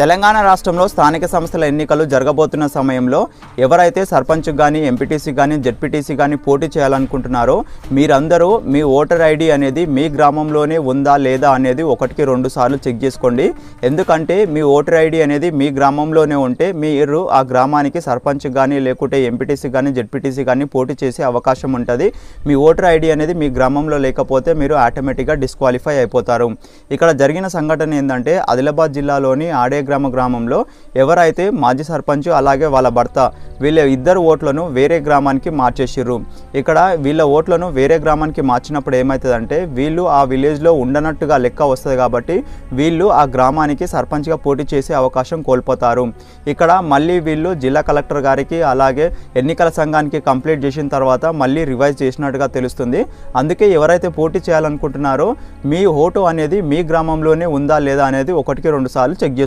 తెలంగాణ రాష్ట్రంలో స్థానిక సంస్థల ఎన్నికలు జరగబోతున్న సమయంలో ఎవరైతే సర్పంచ్ గాని ఎంపీటీసీ గాని జెడ్పీటీసీ గాని పోటీ చేయాలనుకుంటున్నారో మీరందరూ మీ ఓటర్ ఐడి అనేది మీ గ్రామంలోనే ఉందా లేదా అనేది ఒకటికి రెండు సార్లు చెక్ చేసుకోండి. ఎందుకంటే మీ ఓటర్ ఐడి అనేది మీ గ్రామంలోనే ఉంటే మీరు ఆ గ్రామానికి సర్పంచ్ గాని లేకుంటే ఎంపీటీసీ గాని జెడ్పీటీసీ గాని పోటీ చేసే అవకాశం ఉంటుంది. మీ ఓటర్ ఐడి అనేది మీ గ్రామంలో లేకపోతే మీరు ఆటోమేటిక్గా డిస్క్వాలిఫై అయిపోతారు. ఇక్కడ జరిగిన సంఘటన ఏంటంటే ఆదిలాబాద్ జిల్లాలోని గ్రామంలో ఎవరైతే మాజీ సర్పంచ్ అలాగే వాళ్ళ భర్త వీళ్ళ ఇద్దరు ఓట్లను వేరే గ్రామానికి మార్చేసిర్రు. ఇక్కడ వీళ్ళ ఓట్లను వేరే గ్రామానికి మార్చినప్పుడు ఏమవుతుందంటే వీళ్ళు ఆ విలేజ్లో ఉండనట్టుగా లెక్క వస్తుంది కాబట్టి వీళ్ళు ఆ గ్రామానికి సర్పంచ్గా పోటీ చేసే అవకాశం కోల్పోతారు. ఇక్కడ మళ్ళీ వీళ్ళు జిల్లా కలెక్టర్ గారికి అలాగే ఎన్నికల సంఘానికి కంప్లీట్ చేసిన తర్వాత మళ్ళీ రివైజ్ చేసినట్టుగా తెలుస్తుంది. అందుకే ఎవరైతే పోటీ చేయాలనుకుంటున్నారో మీ ఓటు అనేది మీ గ్రామంలోనే ఉందా లేదా అనేది ఒకటికి రెండు సార్లు చెక్ చేసుకోండి.